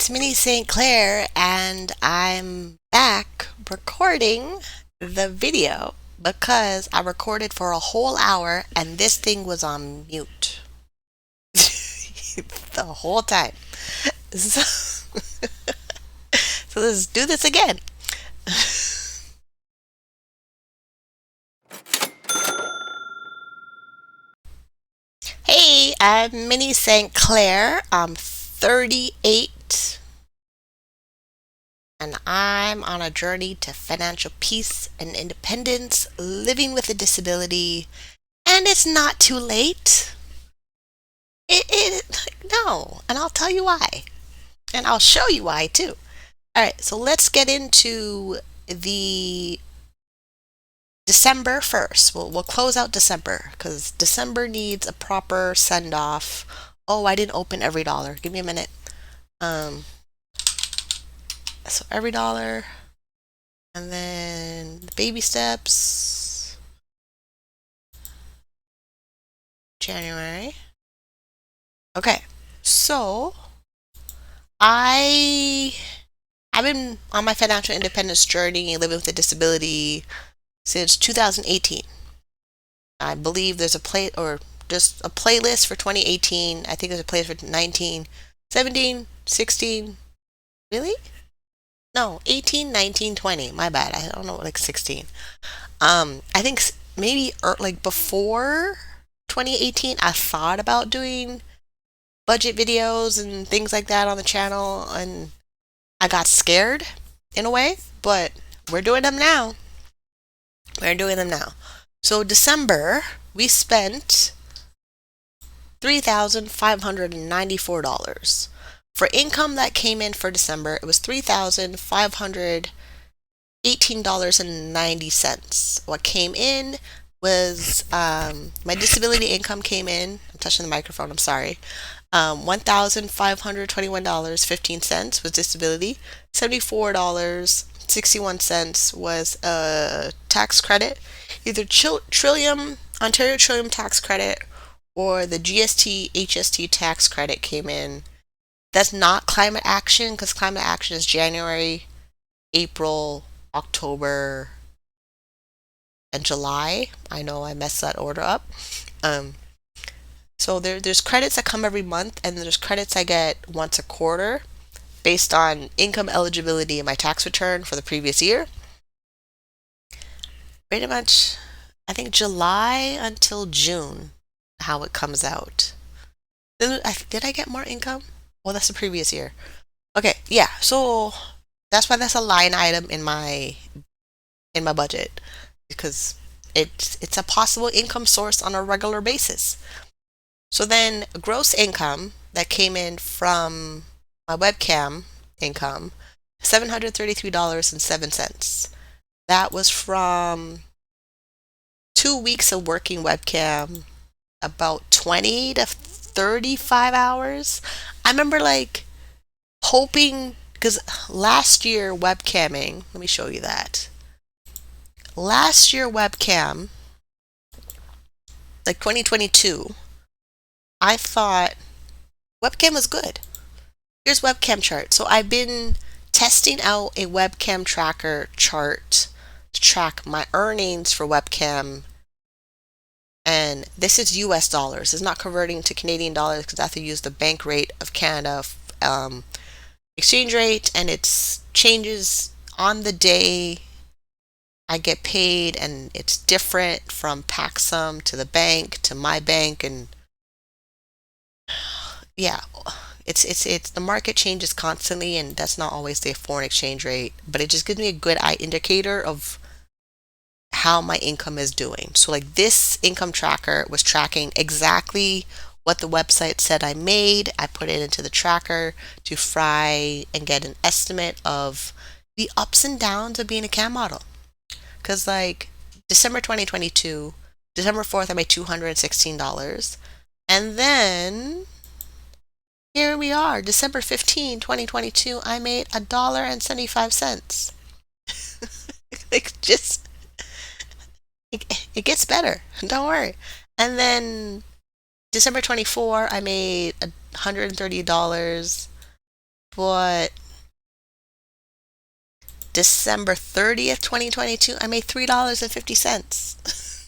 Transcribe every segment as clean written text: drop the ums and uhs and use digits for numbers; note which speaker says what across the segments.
Speaker 1: it's Minnie St. Clair, and I'm back recording the video because I recorded for a whole hour and this thing was on mute the whole time. So, so let's do this again. Hey, I'm Minnie St. Clair. I'm 38 and I'm on a journey to financial peace and independence, living with a disability, and it's not too late. No, and I'll tell you why. And I'll show you why too. All right, so let's get into the December first. We'll close out December because December needs a proper send off. Oh, I didn't open every dollar. Give me a minute. Um, so every dollar, and then the baby steps. January. Okay, so I I've been on my financial independence journey, living with a disability since 2018. I believe there's a play or just a playlist for 2018. I think there's a playlist for 19, 17, 16. Really? No, 18, 19, 20. My bad. I don't know, like 16. I think maybe like before 2018, I thought about doing budget videos and things like that on the channel, and I got scared in a way, but we're doing them now. We're doing them now. So December, we spent $3,594. For income that came in for December, it was $3,518.90. What came in was my disability income came in. I'm touching the microphone, I'm sorry. $1,521.15 was disability. $74.61 was a tax credit, either Ontario Trillium tax credit or the GST HST tax credit came in. That's not climate action because climate action is January, April, October, and July. I know I messed that order up. Um, so there's credits that come every month, and there's credits I get once a quarter based on income eligibility in my tax return for the previous year. Pretty much, I think July until June, how it comes out. Did I get more income? Well, that's the previous year. Okay, yeah. So that's why that's a line item in my budget because it's a possible income source on a regular basis. So then gross income that came in from my webcam income, $733.07. That was from 2 weeks of working webcam, about 20 to 35 hours. I remember like hoping because last year webcamming, let me show you that. Last year webcam, like 2022, I thought webcam was good. Here's webcam chart. So I've been testing out a webcam tracker chart to track my earnings for webcam. And this is US dollars. It's not converting to Canadian dollars because I have to use the bank rate of Canada exchange rate, and it changes on the day I get paid, and it's different from Paxum to the bank to my bank, and yeah, it's the market changes constantly, and that's not always the foreign exchange rate, but it just gives me a good eye indicator of how my income is doing. So like this income tracker was tracking exactly what the website said I made. I put it into the tracker to try and get an estimate of the ups and downs of being a cam model. Because like December 2022, December 4th, I made $216. And then here we are, December 15, 2022, I made $1.75. Like just it gets better. Don't worry. And then December 24, I made $130. But December 30th, 2022, I made $3.50.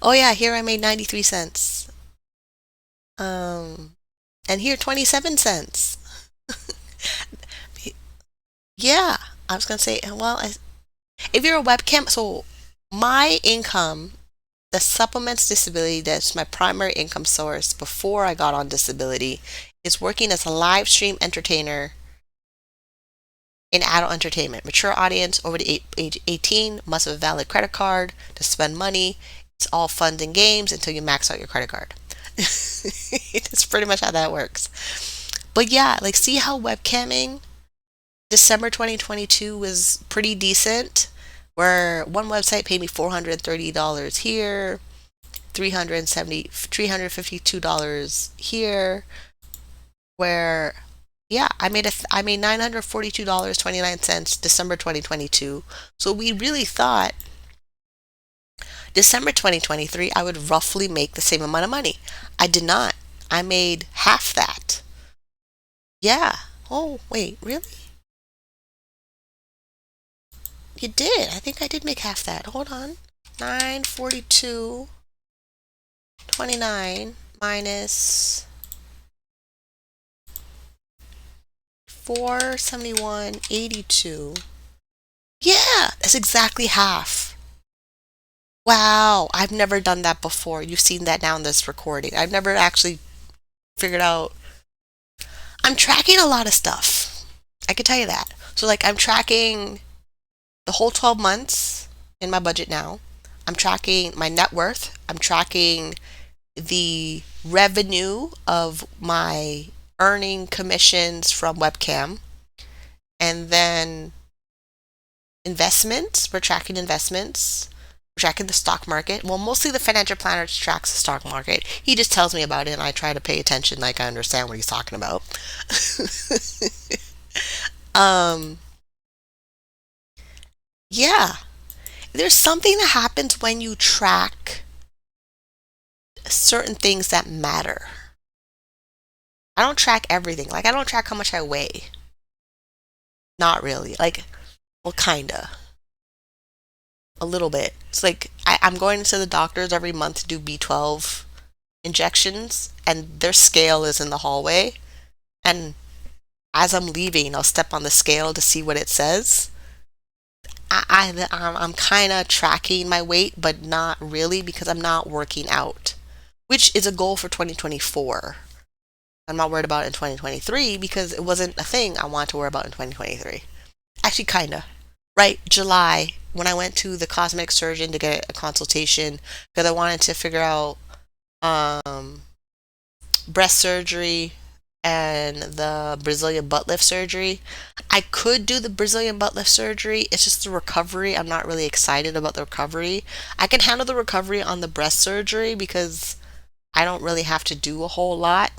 Speaker 1: Oh yeah, here I made 93 cents. Um, and here 27 cents. Yeah, I was gonna say, well, if you're a webcam, so my income, the supplements disability, that's my primary income source before I got on disability, is working as a live stream entertainer in adult entertainment. Mature audience over the age 18 must have a valid credit card to spend money. It's all fun and games until you max out your credit card. It's pretty much how that works. But yeah, like see how webcamming December 2022 was pretty decent, where one website paid me $430 here, $352 here, where yeah, I made $942.29 December 2022. So we really thought December 2023 I would roughly make the same amount of money. I did not. I made half that. Yeah. Oh, wait, really? You did. I think I did make half that. Hold on. 942.29 minus 471.82. Yeah, that's exactly half. Wow, I've never done that before. You've seen that now in this recording. I've never actually figured out. I'm tracking a lot of stuff. I can tell you that. So, like, I'm tracking the whole 12 months in my budget now. I'm tracking my net worth. I'm tracking the revenue of my earning commissions from webcam. And then investments. We're tracking investments. We're tracking the stock market. Well, mostly the financial planner tracks the stock market. He just tells me about it and I try to pay attention like I understand what he's talking about. um, yeah. There's something that happens when you track certain things that matter. I don't track everything. Like, I don't track how much I weigh. Not really. Like, well, kinda. A little bit. It's like I'm going to the doctors every month to do B12 injections, and their scale is in the hallway. And as I'm leaving, I'll step on the scale to see what it says. I'm kind of tracking my weight, but not really because I'm not working out, which is a goal for 2024. I'm not worried about it in 2023 because it wasn't a thing I want to worry about in 2023. Actually, kind of. Right, July, when I went to the cosmetic surgeon to get a consultation because I wanted to figure out um, breast surgery and the Brazilian butt lift surgery. I could do the Brazilian butt lift surgery. It's just the recovery. I'm not really excited about the recovery. I can handle the recovery on the breast surgery because I don't really have to do a whole lot.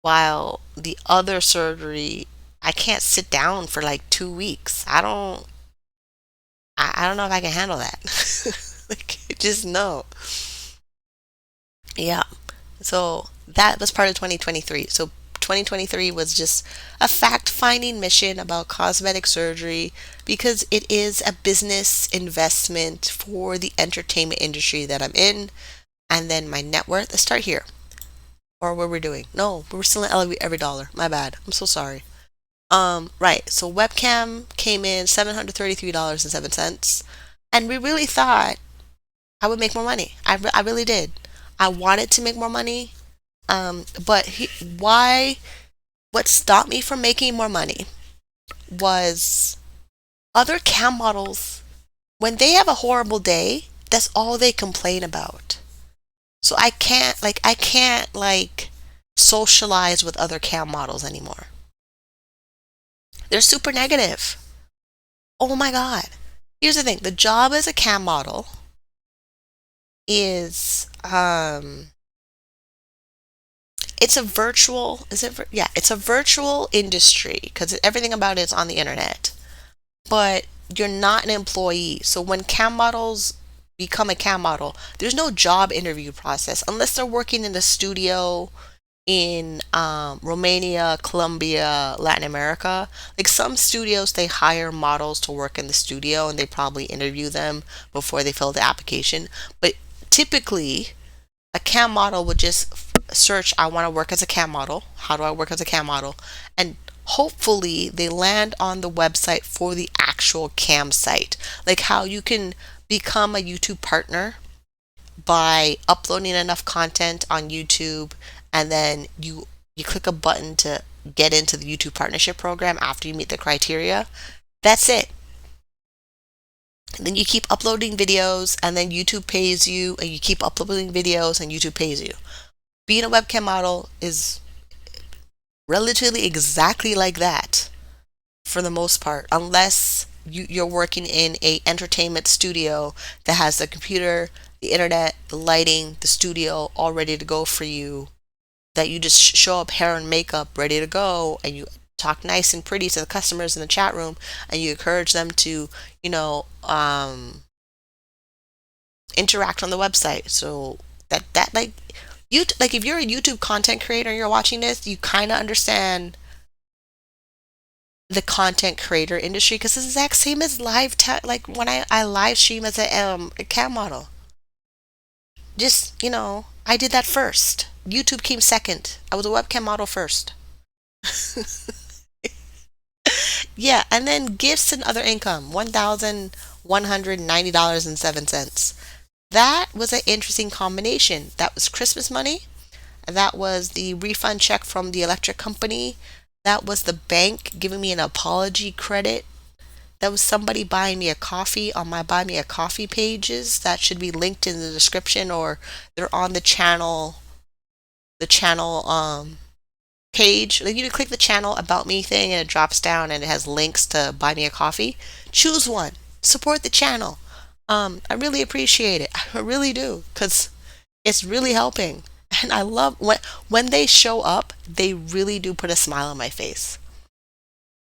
Speaker 1: While the other surgery, I can't sit down for like 2 weeks. I don't know if I can handle that. Like, just no. Yeah. So that was part of 2023. So 2023 was just a fact-finding mission about cosmetic surgery because it is a business investment for the entertainment industry that I'm in. And then my net worth, let's start here. Or what we're doing. No, we're still in every dollar. My bad. I'm so sorry. Right. So webcam came in $733.07. And we really thought I would make more money. I really did. I wanted to make more money. But what stopped me from making more money was other cam models, when they have a horrible day, that's all they complain about. So I can't socialize with other cam models anymore. They're super negative. Oh my God. Here's the thing. The job as a cam model is it's a virtual is it yeah, it's a virtual industry because everything about it is on the internet. But you're not an employee. So when cam models become a cam model, there's no job interview process unless they're working in the studio in Romania, Colombia, Latin America. Like some studios, they hire models to work in the studio and they probably interview them before they fill the application. But typically, a cam model would just search, I want to work as a cam model. How do I work as a cam model? And hopefully they land on the website for the actual cam site. Like how you can become a YouTube partner by uploading enough content on YouTube, and then you click a button to get into the YouTube partnership program after you meet the criteria. That's it. And then you keep uploading videos and then YouTube pays you, and you keep uploading videos and YouTube pays you. Being a webcam model is relatively exactly like that for the most part, unless you're working in a entertainment studio that has the computer, the internet, the lighting, the studio all ready to go for you, that you just show up hair and makeup ready to go, and you talk nice and pretty to the customers in the chat room, and you encourage them to, you know, interact on the website. So that like you like if you're a YouTube content creator and you're watching this, you kind of understand the content creator industry, because it's the exact same as like when I live stream as a cam model. Just, I did that first. YouTube came second. I was a webcam model first. Yeah, and then gifts and other income, $1,190.07. That was an interesting combination. That was Christmas money. That was the refund check from the electric company. That was the bank giving me an apology credit. That was somebody buying me a coffee on my buy me a coffee pages that should be linked in the description, or they're on the channel page. Like you click the channel about me thing and it drops down and it has links to buy me a coffee. Choose one. Support the channel. I really appreciate it. I really do, because it's really helping. And I love when they show up, they really do put a smile on my face.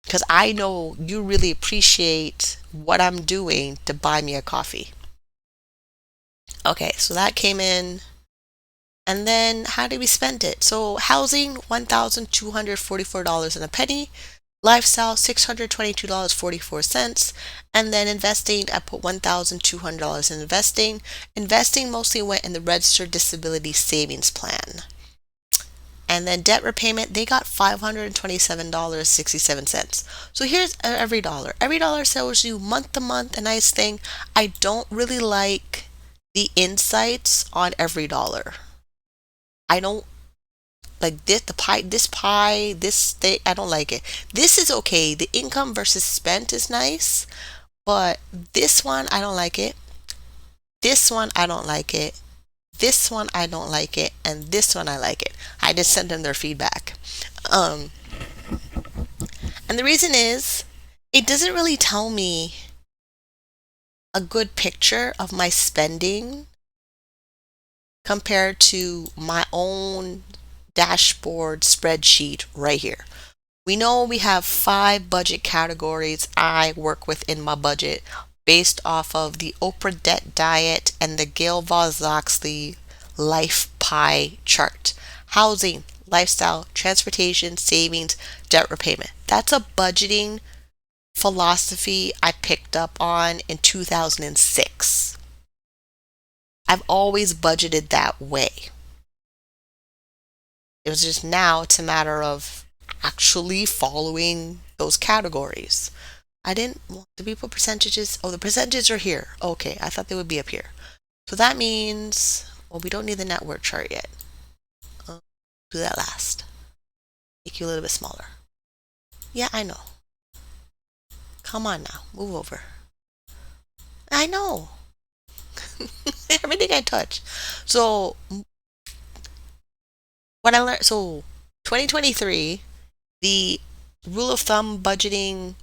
Speaker 1: Because I know you really appreciate what I'm doing to buy me a coffee. Okay, so that came in. And then how did we spend it? So housing, $1,244 and a penny. Lifestyle, $622.44. And then investing, I put $1,200 in investing. Investing mostly went in the registered disability savings plan. And then debt repayment, they got $527.67. So here's every dollar. Every dollar shows you month to month, a nice thing. I don't really like the insights on every dollar. I don't like this thing, I don't like it. This is okay. The income versus spent is nice, but this one, I don't like it. This one, I don't like it. This one, I don't like it. And this one, I like it. I just sent them their feedback. Um, and the reason is, it doesn't really tell me a good picture of my spending compared to my own dashboard spreadsheet right here. We know we have 5 budget categories I work with in my budget based off of the Oprah Debt Diet and the Gail Voss-Oxley Life Pie chart. Housing, lifestyle, transportation, savings, debt repayment. That's a budgeting philosophy I picked up on in 2006. I've always budgeted that way. It was just now it's a matter of actually following those categories. I didn't want to put percentages. Oh, the percentages are here. Okay, I thought they would be up here. So that means, well, we don't need the network chart yet. Do that last. Make you a little bit smaller. Yeah, I know. Come on now, move over. I know. Everything I touch. So what I learned, so 2023, the rule of thumb budgeting: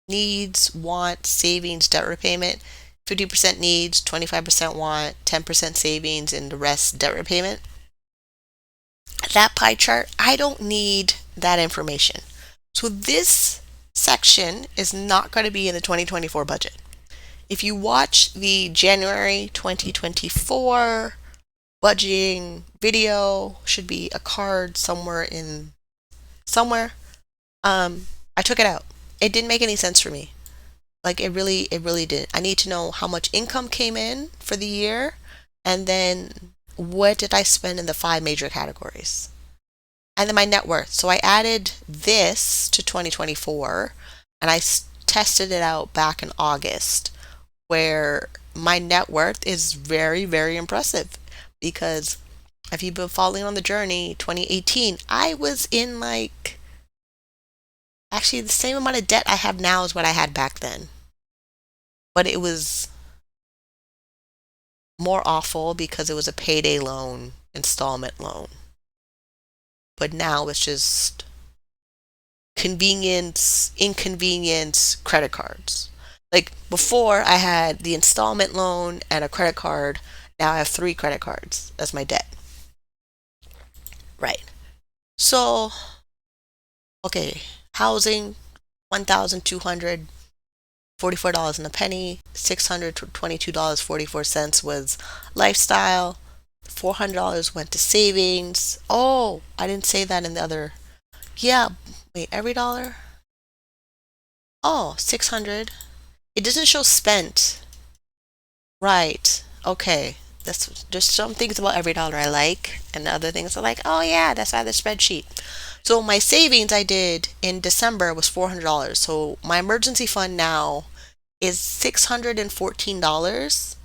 Speaker 1: needs, want, savings, debt repayment. 50% needs, 25% want, 10% savings, and the rest debt repayment. That pie chart, I don't need that information. So this section is not going to be in the 2024 budget. If you watch the January 2024 budgeting video should be a card somewhere. I took it out. It didn't make any sense for me. Like it really did. I need to know how much income came in for the year, and then what did I spend in the five major categories, and then my net worth. So I added this to 2024, and tested it out back in August, where my net worth is very, very impressive. Because if you've been following on the journey, 2018, I was in like actually the same amount of debt I have now as what I had back then. But it was more awful because it was a payday loan, installment loan. But now it's just inconvenience credit cards. Like before, I had the installment loan and a credit card. Now I have three credit cards as my debt. Right. So, okay, housing, $1,244 and a penny. $622.44 was lifestyle. $400 went to savings. Oh, I didn't say that in the other. Yeah, wait, every dollar? Oh, 600. It doesn't show spent. Right. Okay. That's there's some things about every dollar I like, and the other things are like, oh yeah, that's out of the spreadsheet. So my savings I did in December was $400. So my emergency fund now is $614,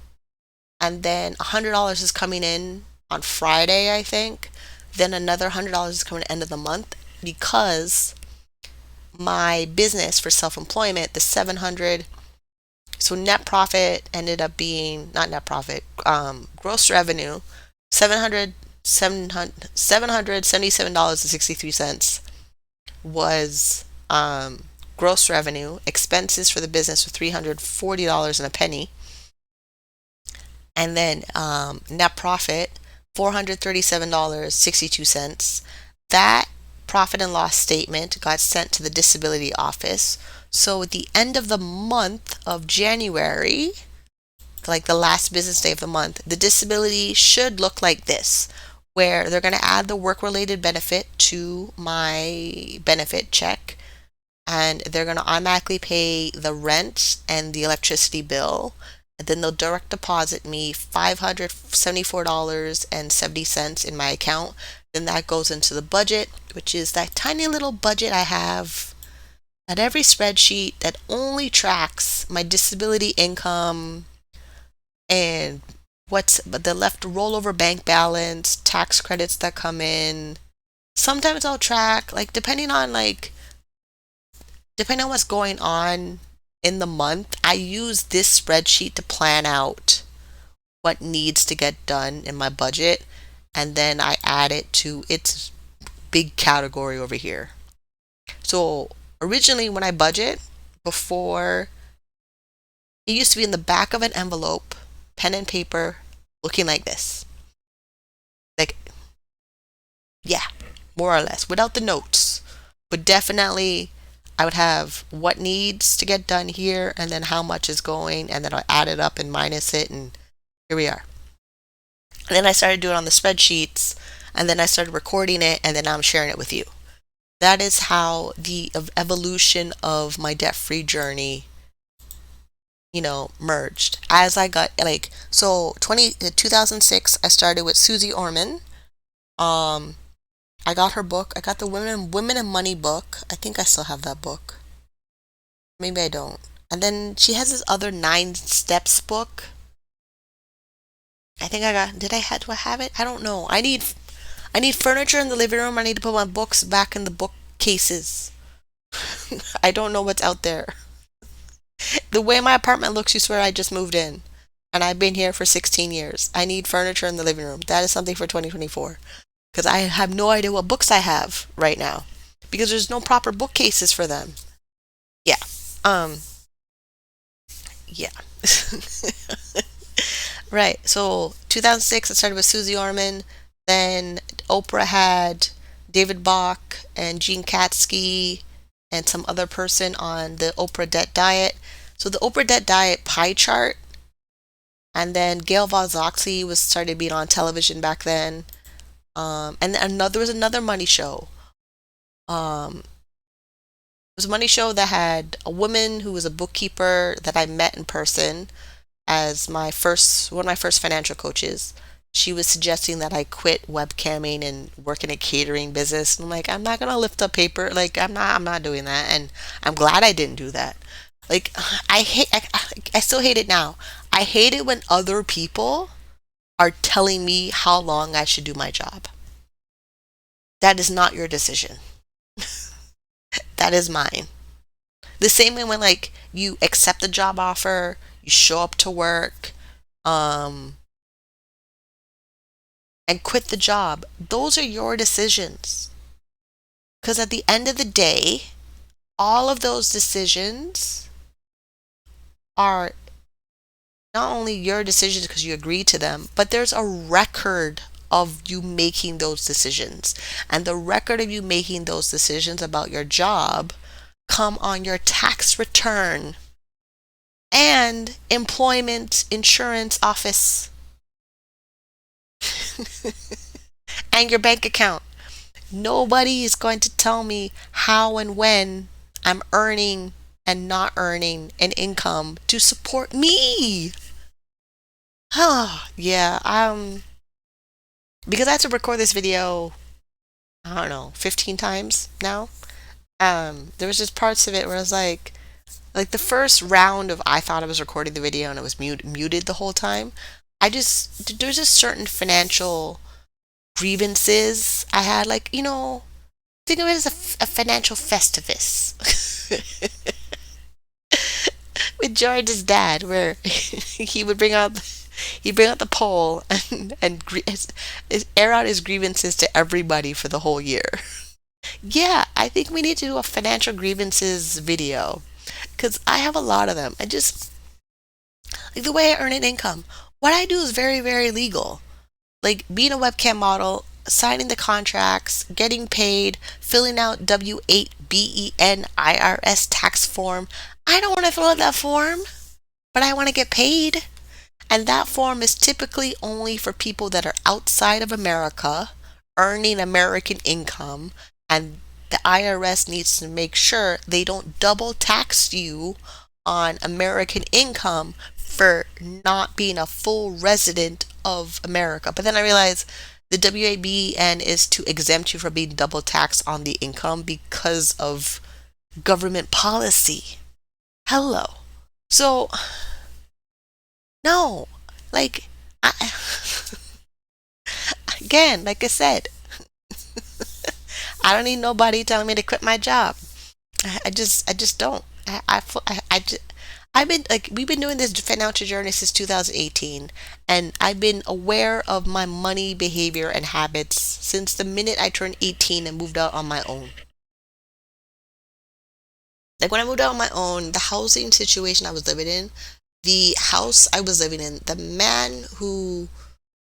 Speaker 1: and then $100 is coming in on Friday, I think. Then another $100 is coming at the end of the month because my business for self-employment, the 700, so net profit ended up being not net profit, gross revenue, 700 $777.63 was gross revenue. Expenses for the business were $340 and a penny, and then net profit $437.62. That profit and loss statement got sent to the disability office. So at the end of the month of January, like the last business day of the month, the disability should look like this, where they're going to add the work related benefit to my benefit check, and they're going to automatically pay the rent and the electricity bill, and then they'll direct deposit me $574.70 in my account. Then that goes into the budget, which is that tiny little budget I have at every spreadsheet that only tracks my disability income and what's but the left rollover bank balance, tax credits that come in. Sometimes I'll track, like depending on what's going on in the month, I use this spreadsheet to plan out what needs to get done in my budget, and then I add it to its big category over here. So originally when I budget, before, it used to be in the back of an envelope, pen and paper, looking like this. Like, yeah, more or less, without the notes. But definitely, I would have what needs to get done here, and then how much is going, and then I'll add it up and minus it, and here we are. And then I started doing it on the spreadsheets, and then I started recording it, and then I'm sharing it with you. That is how the evolution of my debt-free journey, merged. As I got like, so 2006, I started with Susie Orman. Um, I got her book. I got the Women and Money book. I think I still have that book. Maybe I don't. And then she has this other 9 steps book. I think I got. Do I have it? I don't know. I need furniture in the living room. I need to put my books back in the bookcases. I don't know what's out there. The way my apartment looks, you swear I just moved in. And I've been here for 16 years. I need furniture in the living room. That is something for 2024. Because I have no idea what books I have right now. Because there's no proper bookcases for them. Yeah. Um, yeah. Right. So 2006, I started with Susie Orman. Then Oprah had David Bach and Gene Katsky and some other person on the Oprah Debt Diet. So the Oprah Debt Diet pie chart, And then Gail Vazoxy was started being on television back then. And another there was another money show. Um, it was a money show that had a woman who was a bookkeeper that I met in person as my first one of my first financial coaches. She was suggesting that I quit webcamming and work in a catering business. And I'm like, I'm not gonna lift up paper. Like, I'm not doing that. And I'm glad I didn't do that. Like, I still hate it now. I hate it when other people are telling me how long I should do my job. That is not your decision. That is mine. The same way when like you accept a job offer, you show up to work, um, and quit the job. Those are your decisions. Because at the end of the day, all of those decisions are not only your decisions because you agreed to them, but there's a record of you making those decisions. And the record of you making those decisions about your job come on your tax return and employment insurance office and your bank account. Nobody is going to tell me how and when I'm earning and not earning an income to support me. Oh, yeah, because I had to record this video, I don't know, 15 times now. There was just parts of it where I was like the first round of I thought I was recording the video and it was muted the whole time. There's just certain financial grievances I had, like, think of it as a financial festivus with George's dad, where he would bring out the pole and air out his grievances to everybody for the whole year. Yeah, I think we need to do a financial grievances video because I have a lot of them. I just like the way I earn an income. What I do is very, very legal. Like being a webcam model, signing the contracts, getting paid, filling out W-8 BEN IRS tax form. I don't want to fill out that form, but I want to get paid. And that form is typically only for people that are outside of America, earning American income, and the IRS needs to make sure they don't double tax you on American income for not being a full resident of America. But then I realized the WABN is to exempt you from being double taxed on the income because of government policy. Hello. So, no, like, again, like I said, I don't need nobody telling me to quit my job. I just don't. I've been like we've been doing this financial journey since 2018, and I've been aware of my money behavior and habits since the minute I turned 18 and moved out on my own. Like when I moved out on my own, the housing situation I was living in, the house I was living in, the man who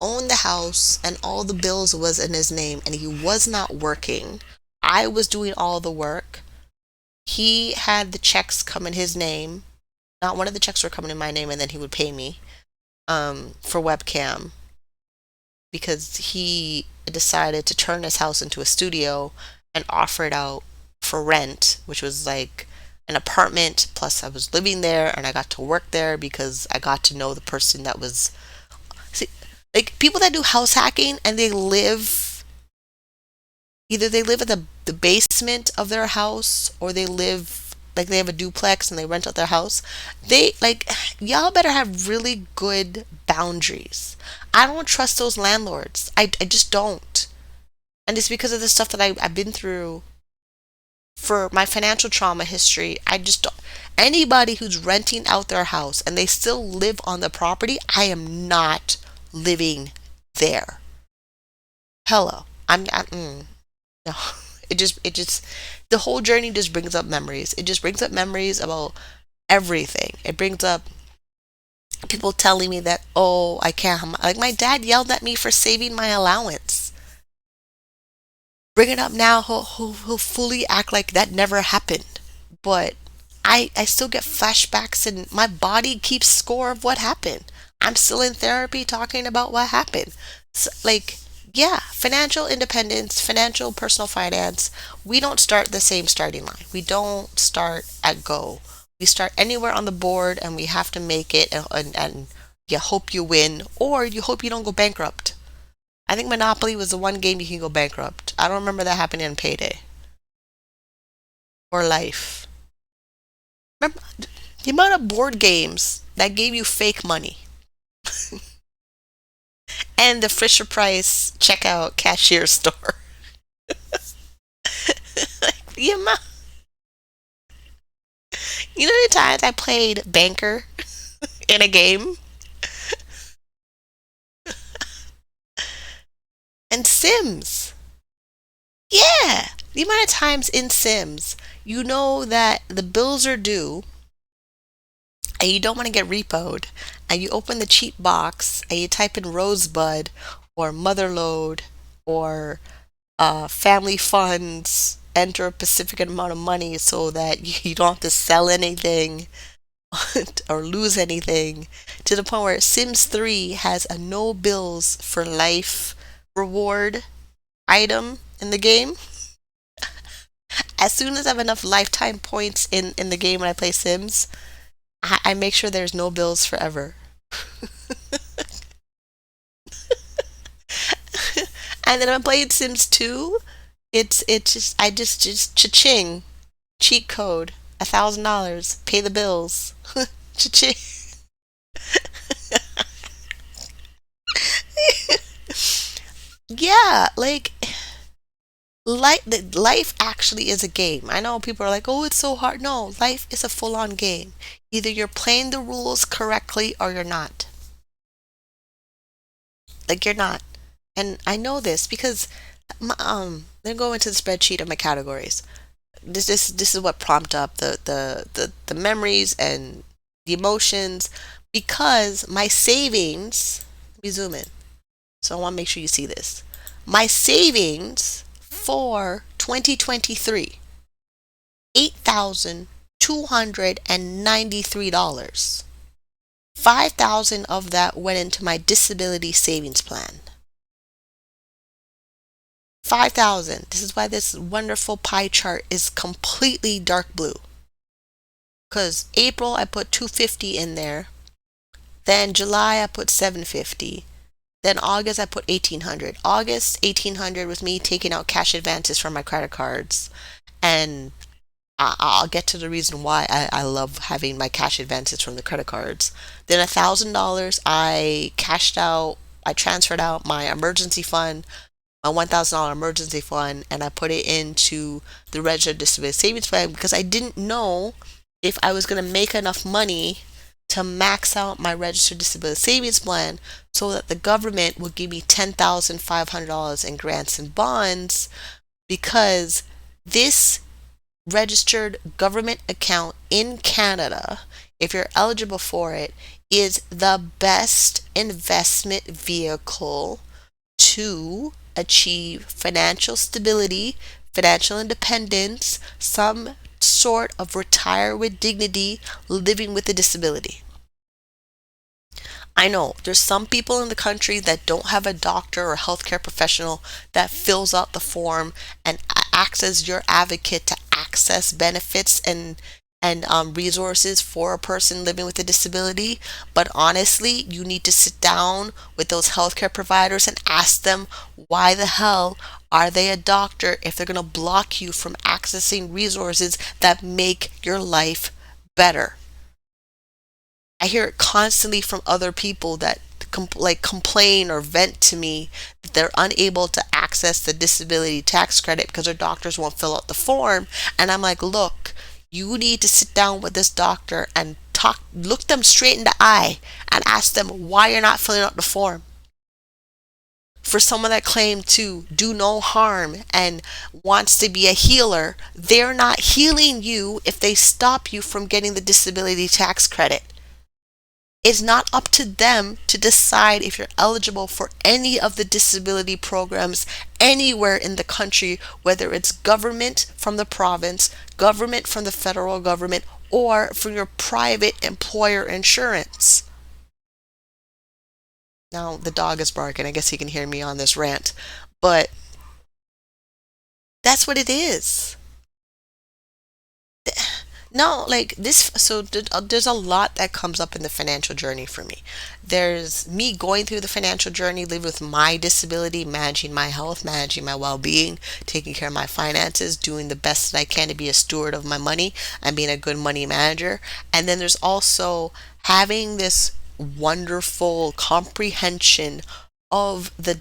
Speaker 1: owned the house and all the bills was in his name and he was not working. I was doing all the work. He had the checks come in his name. Not one of the checks were coming in my name and then he would pay me for webcam because he decided to turn his house into a studio and offer it out for rent, which was like an apartment plus I was living there and I got to work there because I got to know the person that was see, like people that do house hacking and they live either they live in the basement of their house or they live like they have a duplex and they rent out their house. They like y'all better have really good boundaries. I don't trust those landlords. I just don't. And it's because of the stuff that I've been through for my financial trauma history. I just don't. Anybody who's renting out their house and they still live on the property, I am not living there. Hello. No. It just the whole journey just brings up memories. It just brings up memories about everything. It brings up people telling me that, oh, I can't, like my dad yelled at me for saving my allowance. Bring it up now, he'll fully act like that never happened. But I still get flashbacks and my body keeps score of what happened. I'm still in therapy talking about what happened. Like, yeah, financial independence, financial personal finance, we don't start the same starting line. We don't start at go. We start anywhere on the board and we have to make it, and you hope you win or you hope you don't go bankrupt. I think Monopoly was the one game you can go bankrupt. I don't remember that happening in Payday or Life. Remember the amount of board games that gave you fake money and the Fisher Price checkout cashier store. the amount, you know the times I played banker in a game and Sims. Yeah, the amount of times in Sims you know that the bills are due and you don't want to get repoed and you open the cheat box and you type in Rosebud or Motherlode or family funds, enter a specific amount of money so that you don't have to sell anything or lose anything, to the point where Sims 3 has a no bills for life reward item in the game. As soon as I have enough lifetime points in the game when I play Sims, I make sure there's no bills forever. And then I'm playing Sims 2. It's just I just cha-ching cheat code $1,000 pay the bills. Cha-ching. Yeah, like life actually is a game. I know people are like, "Oh, it's so hard." No, life is a full-on game. Either you're playing the rules correctly or you're not. Like you're not. And I know this because then go into the spreadsheet of my categories. This is what prompt up the memories and the emotions, because my savings, let me zoom in. So I want to make sure you see this. My savings for 2023, $8,293. 5,000 of that went into my disability savings plan. 5,000. This is why this wonderful pie chart is completely dark blue. Because April I put 250 in there. Then July I put 750. Then August I put 1,800. August 1,800 was me taking out cash advances from my credit cards. And I'll get to the reason why I love having my cash advances from the credit cards. Then $1,000 I cashed out, I transferred out my emergency fund, my $1,000 emergency fund, and I put it into the registered disability savings plan because I didn't know if I was going to make enough money to max out my registered disability savings plan so that the government would give me $10,500 in grants and bonds, because this registered government account in Canada, if you're eligible for it, is the best investment vehicle to achieve financial stability, financial independence, some sort of retire with dignity, living with a disability. I know there's some people in the country that don't have a doctor or healthcare professional that fills out the form and acts as your advocate to access benefits and resources for a person living with a disability. But honestly, you need to sit down with those healthcare providers and ask them why the hell are they a doctor if they're going to block you from accessing resources that make your life better. I hear it constantly from other people that complain or vent to me that they're unable to access the disability tax credit because their doctors won't fill out the form. And I'm like, look, you need to sit down with this doctor and look them straight in the eye and ask them why you're not filling out the form. For someone that claimed to do no harm and wants to be a healer, they're not healing you if they stop you from getting the disability tax credit. It's not up to them to decide if you're eligible for any of the disability programs anywhere in the country, whether it's government from the province, government from the federal government, or from your private employer insurance. Now the dog is barking. I guess he can hear me on this rant. But that's what it is. No, like this, so there's a lot that comes up in the financial journey for me. There's me going through the financial journey, living with my disability, managing my health, managing my well-being, taking care of my finances, doing the best that I can to be a steward of my money and being a good money manager. And then there's also having this wonderful comprehension of the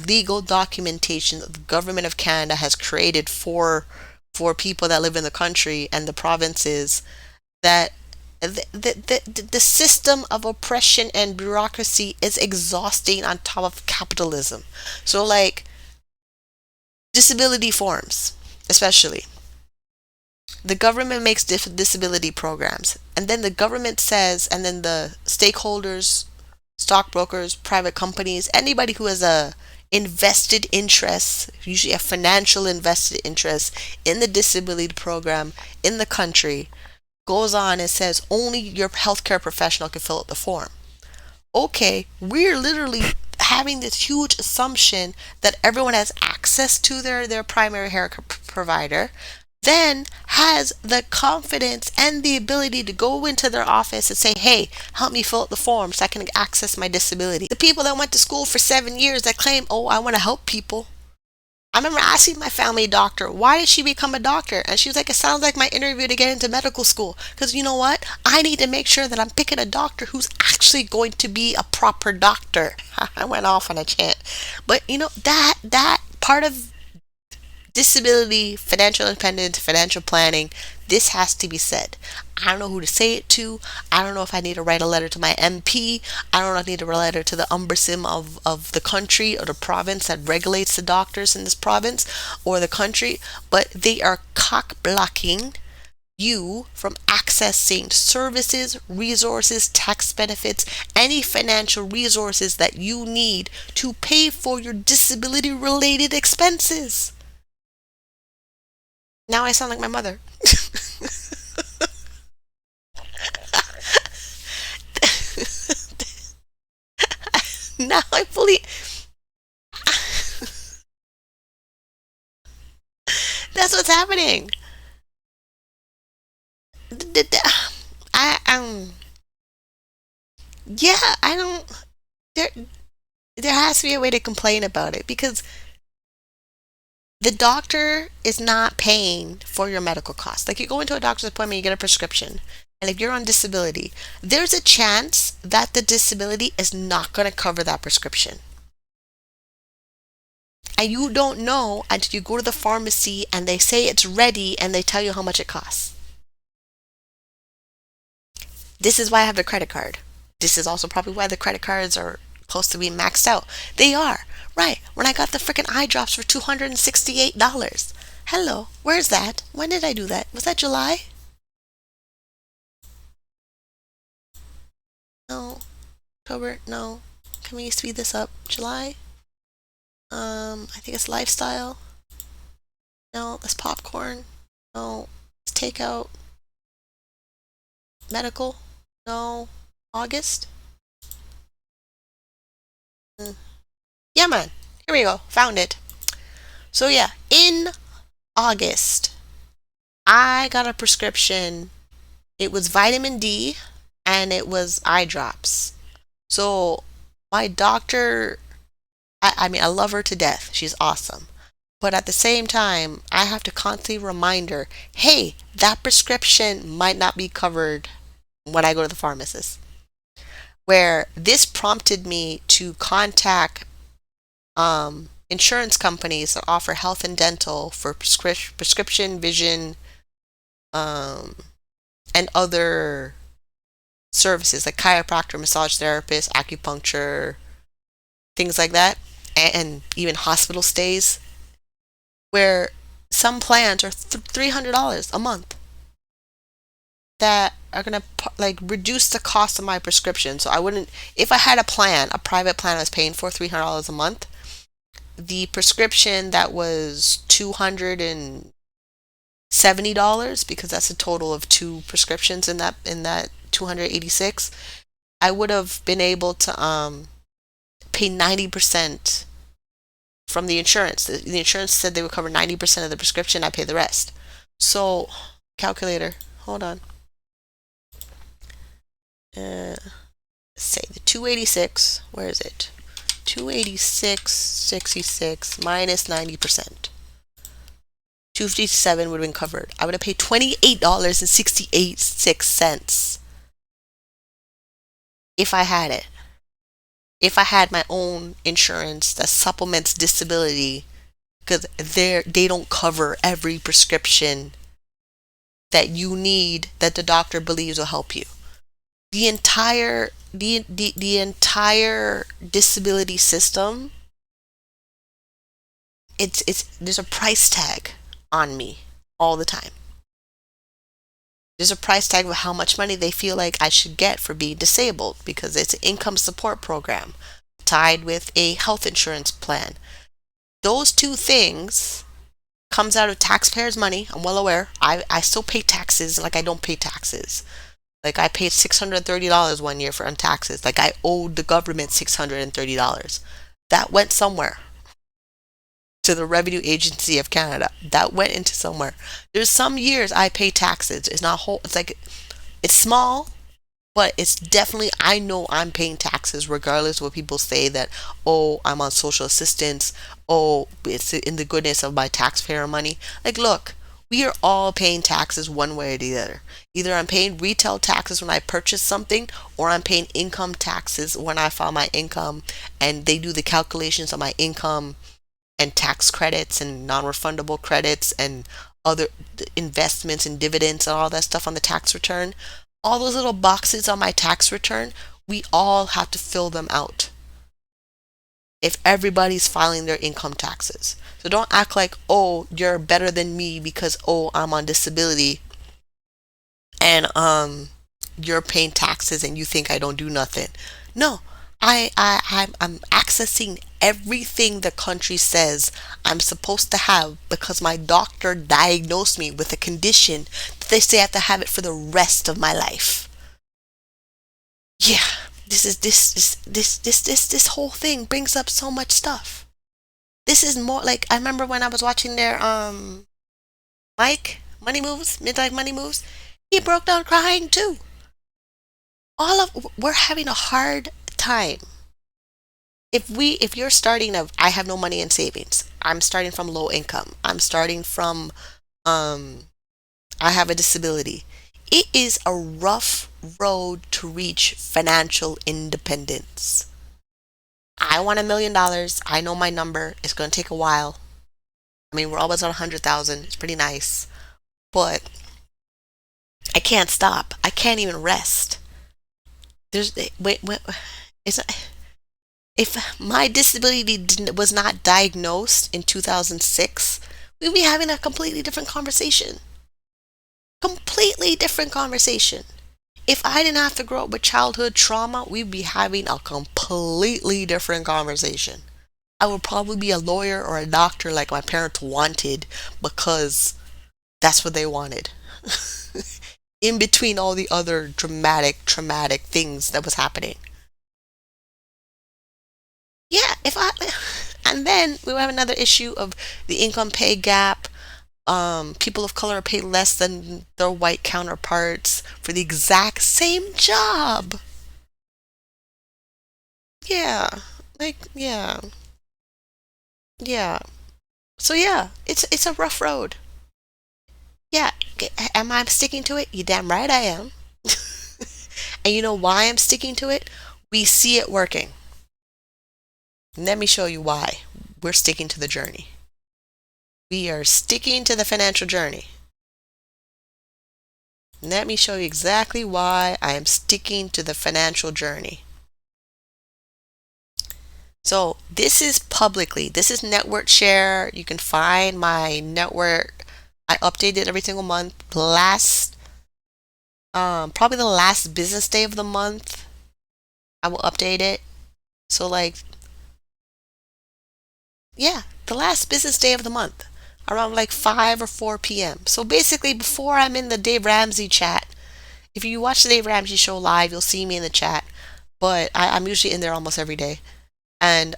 Speaker 1: legal documentation that the government of Canada has created for people that live in the country and the provinces, that the system of oppression and bureaucracy is exhausting on top of capitalism. So like disability forms, especially the government makes disability programs, and then the government says, and then the stakeholders, stockbrokers, private companies, anybody who has a invested interest, usually a financial invested interest in the disability program in the country, goes on and says only your healthcare professional can fill out the form. Okay, we're literally having this huge assumption that everyone has access to their primary care provider, then has the confidence and the ability to go into their office and say, hey, help me fill out the form so I can access my disability. The people that went to school for 7 years that claim, oh, I want to help people. I remember asking my family doctor, why did she become a doctor? And she was like, it sounds like my interview to get into medical school. Because you know what? I need to make sure that I'm picking a doctor who's actually going to be a proper doctor. I went off on a chant. But you know, that part of disability, financial independence, financial planning, this has to be said. I don't know who to say it to. I don't know if I need to write a letter to my MP. I don't know if I need to write a letter to the ombudsman of the country or the province that regulates the doctors in this province or the country, but they are cock blocking you from accessing services, resources, tax benefits, any financial resources that you need to pay for your disability related expenses. Now I sound like my mother. Now I fully. That's what's happening. I yeah, I don't. There there has to be a way to complain about it because the doctor is not paying for your medical costs. Like you go into a doctor's appointment, you get a prescription. And if you're on disability, there's a chance that the disability is not going to cover that prescription. And you don't know until you go to the pharmacy and they say it's ready and they tell you how much it costs. This is why I have the credit card. This is also probably why the credit cards are supposed to be maxed out. They are. Right. When I got the freaking eye drops for $268. Hello. Where's that? When did I do that? Was that July? No. October? No. Can we speed this up? July? I think it's lifestyle. No, that's popcorn. No, it's takeout. Medical. No. August? Mm. Yeah, man. Here we go. Found it. So yeah, in August, I got a prescription. It was vitamin D and it was eye drops. So my doctor, I mean, I love her to death. She's awesome. But at the same time, I have to constantly remind her, hey, that prescription might not be covered when I go to the pharmacist. Where this prompted me to contact insurance companies that offer health and dental for prescription, vision, um, and other services like chiropractor, massage therapist, acupuncture, things like that, and even hospital stays, where some plans are $300 a month that are gonna like reduce the cost of my prescription. So I wouldn't, if I had a plan, a private plan I was paying for $300 a month, the prescription that was $270 because that's a total of two prescriptions in that 286, I would have been able to pay 90% from the insurance. The insurance said they would cover 90% of the prescription. I pay the rest. So, calculator, hold on. Uh, say the 286, where is it? 286.66 minus 90%. 257 would have been covered. I would have paid $28.68 if I had it. If I had my own insurance that supplements disability, because they don't cover every prescription that you need that the doctor believes will help you. The entire disability system, it's there's a price tag on me all the time. There's a price tag of how much money they feel like I should get for being disabled because it's an income support program tied with a health insurance plan. Those two things comes out of taxpayers' money. I'm well aware. I still pay taxes like I don't pay taxes. Like I paid $630 one year for taxes. Like I owed the government $630. That went somewhere. To the Revenue Agency of Canada. That went into somewhere. There's some years I pay taxes. It's not whole. It's like it's small, but it's definitely I know I'm paying taxes regardless of what people say that oh I'm on social assistance. Oh it's in the goodness of my taxpayer money. Like look, we are all paying taxes one way or the other. Either I'm paying retail taxes when I purchase something, or I'm paying income taxes when I file my income, and they do the calculations of my income and tax credits and non-refundable credits and other investments and dividends and all that stuff on the tax return. All those little boxes on my tax return, we all have to fill them out if everybody's filing their income taxes. So don't act like, oh, you're better than me because, oh, I'm on disability and you're paying taxes and you think I don't do nothing. No, I'm accessing everything the country says I'm supposed to have because my doctor diagnosed me with a condition that they say I have to have it for the rest of my life. Yeah, this whole thing brings up so much stuff. This is more like I remember when I was watching their Mike Money Moves, Midnight Money Moves. He broke down crying too. We're having a hard time. If you're starting I have no money in savings. I'm starting from low income. I'm starting from I have a disability. It is a rough road to reach financial independence. I want $1 million. I know my number. It's going to take a while. I mean, we're always on 100,000. It's pretty nice. But I can't stop. I can't even rest. Wait, if my disability was not diagnosed in 2006, we'd be having a completely different conversation. Completely different conversation. If I didn't have to grow up with childhood trauma, we'd be having a completely different conversation. I would probably be a lawyer or a doctor like my parents wanted because that's what they wanted. In between all the other traumatic things that was happening. Yeah, and then we have another issue of the income pay gap. People of color are paid less than their white counterparts for the exact same job. Yeah, yeah, yeah. So yeah, it's a rough road. Yeah, am I sticking to it? You damn right I am. And you know why I'm sticking to it? We see it working. Let me show you why we're sticking to the journey. We are sticking to the financial journey. Let me show you exactly why I am sticking to the financial journey. So this is publicly, this is network share. You can find my network. I update it every single month. Probably the last business day of the month, I will update it. So like, yeah, the last business day of the month, around like 5 or 4 p.m. So basically before I'm in the Dave Ramsey chat, if you watch the Dave Ramsey show live, you'll see me in the chat. But I'm usually in there almost every day. And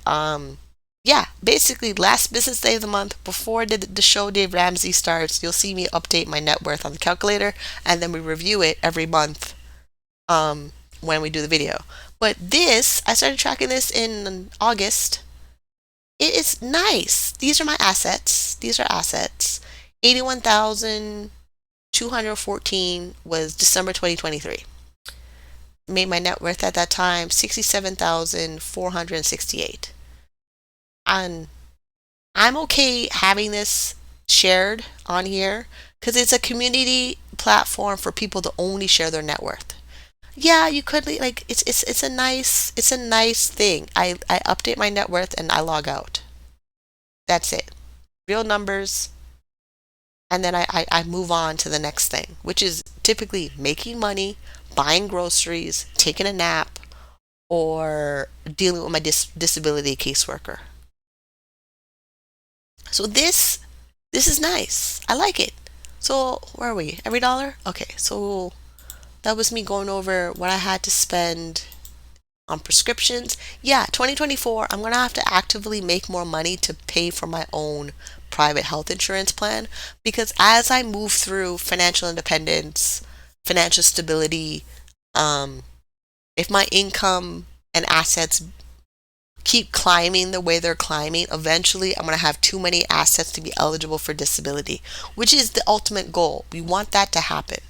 Speaker 1: yeah, basically last business day of the month before the show Dave Ramsey starts, you'll see me update my net worth on the calculator, and then we review it every month um when we do the video. But this, I started tracking this in August. It is nice. These are my assets. These are assets. 81,214 was December 2023. Made my net worth at that time 67,468. And I'm okay having this shared on here because it's a community platform for people to only share their net worth. Yeah, you could like it's a nice thing. I update my net worth and I log out. That's it. Real numbers, and then I move on to the next thing, which is typically making money, buying groceries, taking a nap, or dealing with my disability caseworker. So this is nice. I like it. So where are we? Every dollar? Okay, so that was me going over what I had to spend on prescriptions. Yeah, 2024, I'm gonna have to actively make more money to pay for my own private health insurance plan because as I move through financial independence, financial stability, um, if my income and assets keep climbing the way they're climbing, eventually I'm going to have too many assets to be eligible for disability, which is the ultimate goal. We want that to happen.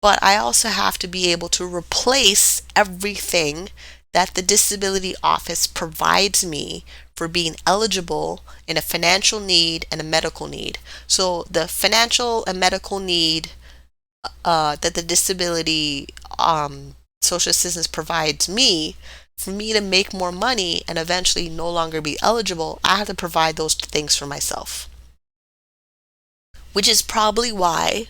Speaker 1: But I also have to be able to replace everything that the disability office provides me for being eligible in a financial need and a medical need. So the financial and medical need that the disability social assistance provides me, for me to make more money and eventually no longer be eligible, I have to provide those things for myself. Which is probably why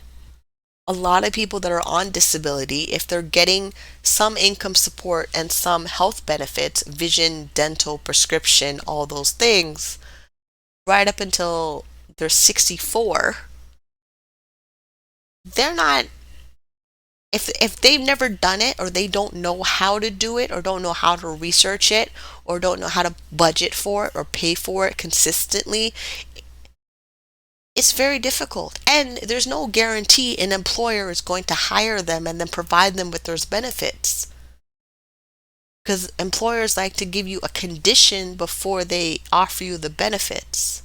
Speaker 1: a lot of people that are on disability, if they're getting some income support and some health benefits, vision, dental, prescription, all those things, right up until they're 64, they're not, if they've never done it or they don't know how to do it or don't know how to research it or don't know how to budget for it or pay for it consistently, it's very difficult. And there's no guarantee an employer is going to hire them and then provide them with those benefits. Because employers like to give you a condition before they offer you the benefits,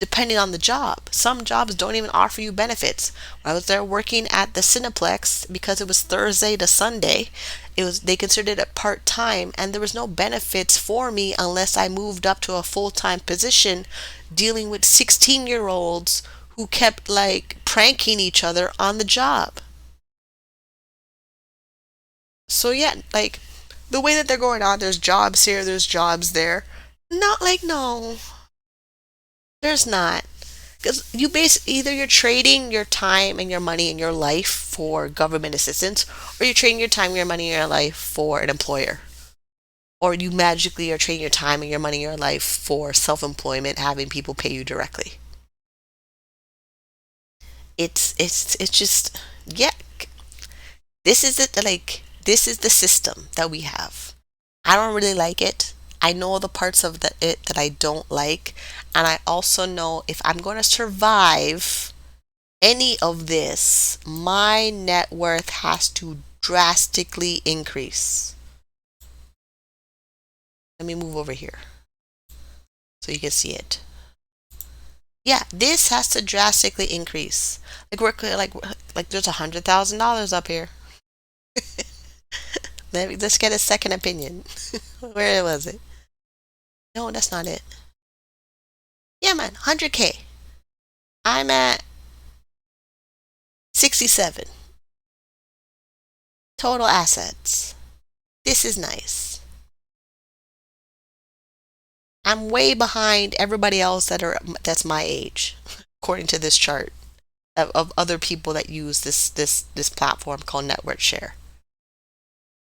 Speaker 1: depending on the job. Some jobs don't even offer you benefits. When I was there working at the Cineplex, because it was Thursday to Sunday, they considered it part-time and there was no benefits for me unless I moved up to a full-time position dealing with 16-year-olds who kept like pranking each other on the job. So yeah, like the way that they're going on, there's jobs here, there's jobs there. Not like no, there's not. Because you either you're trading your time and your money and your life for government assistance, or you're trading your time, your money, and your life for an employer. Or you magically are trading your time and your money, and your life for self-employment, having people pay you directly. It's just yeah. This is it. Like this is the system that we have. I don't really like it. I know the parts of it that I don't like, and I also know if I'm going to survive any of this, my net worth has to drastically increase. Let me move over here so you can see it. Yeah, this has to drastically increase. Like like there's $100,000 up here. Let's get a second opinion. Where was it? No, that's not it. Yeah, man, 100K. I'm at 67 total assets. This is nice. I'm way behind everybody else that's my age, according to this chart of other people that use this platform called Network Share.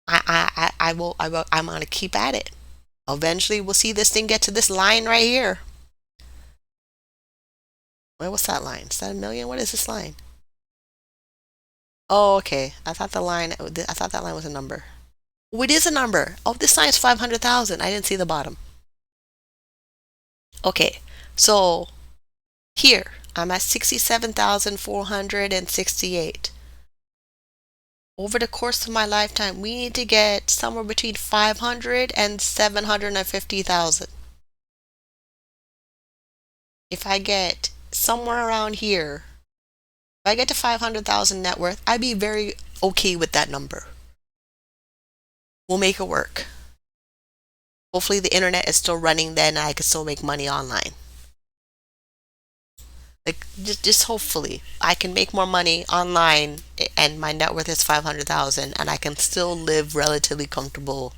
Speaker 1: I'm gonna keep at it. Eventually, we'll see this thing get to this line right here. What's that line? Is that a million? What is this line? Oh, okay. I thought that line was a number. Oh, it is a number. Oh, this line's 500,000. I didn't see the bottom. Okay, so here I'm at 67,468. Over the course of my lifetime, we need to get somewhere between 500 and 750,000. If I get somewhere around here, if I get to 500,000 net worth, I'd be very okay with that number. We'll make it work. Hopefully the internet is still running then and I can still make money online. Like just hopefully I can make more money online and my net worth is 500,000 and I can still live relatively comfortable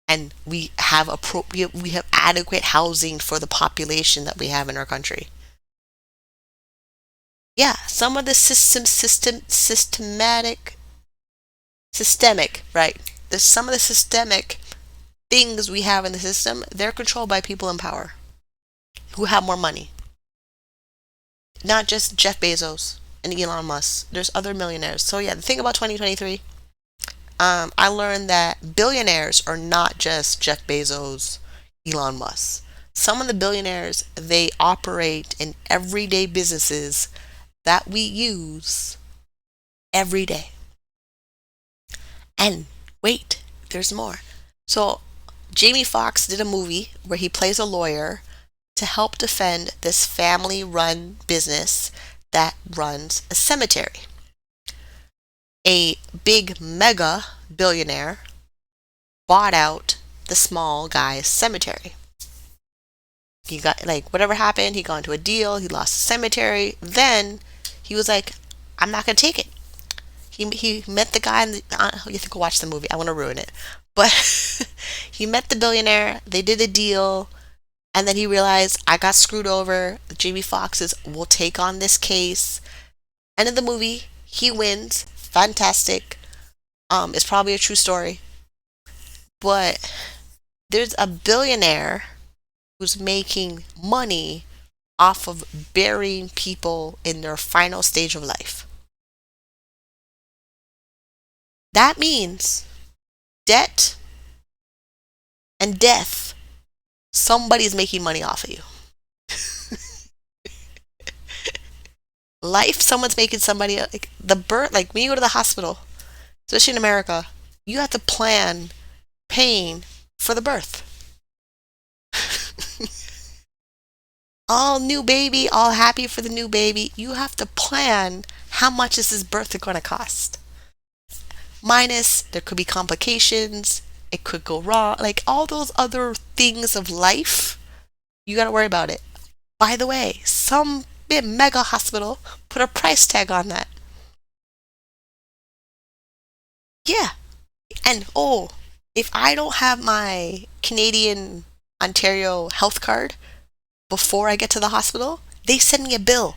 Speaker 1: and we have appropriate we have adequate housing for the population that we have in our country. Yeah, some of the systemic, right? There's some of the systemic things we have in the system, they're controlled by people in power who have more money. Not just Jeff Bezos and Elon Musk. There's other millionaires. So yeah, the thing about 2023, I learned that billionaires are not just Jeff Bezos, Elon Musk. Some of the billionaires, they operate in everyday businesses that we use every day. And wait, there's more. So Jamie Foxx did a movie where he plays a lawyer to help defend this family run business that runs a cemetery. A big mega billionaire bought out the small guy's cemetery. He got, like, whatever happened, he got into a deal, he lost the cemetery. Then he was like, I'm not going to take it. He met the guy, you have to go watch the movie. I want to ruin it. But he met the billionaire, they did a deal. And then he realized I got screwed over. Jamie Foxx will take on this case. End of the movie, he wins. Fantastic. It's probably a true story. But there's a billionaire who's making money off of burying people in their final stage of life. That means debt and death. Somebody's making money off of you. Life, someone's making somebody, like the birth, like when you go to the hospital, especially in America, you have to plan paying for the birth. All new baby, all happy for the new baby. You have to plan how much is this birth going to cost. Minus, there could be complications, it could go wrong, like all those other things of life, you got to worry about it. By the way, some big mega hospital put a price tag on that. Yeah. And oh, if I don't have my Canadian Ontario health card before I get to the hospital, they send me a bill.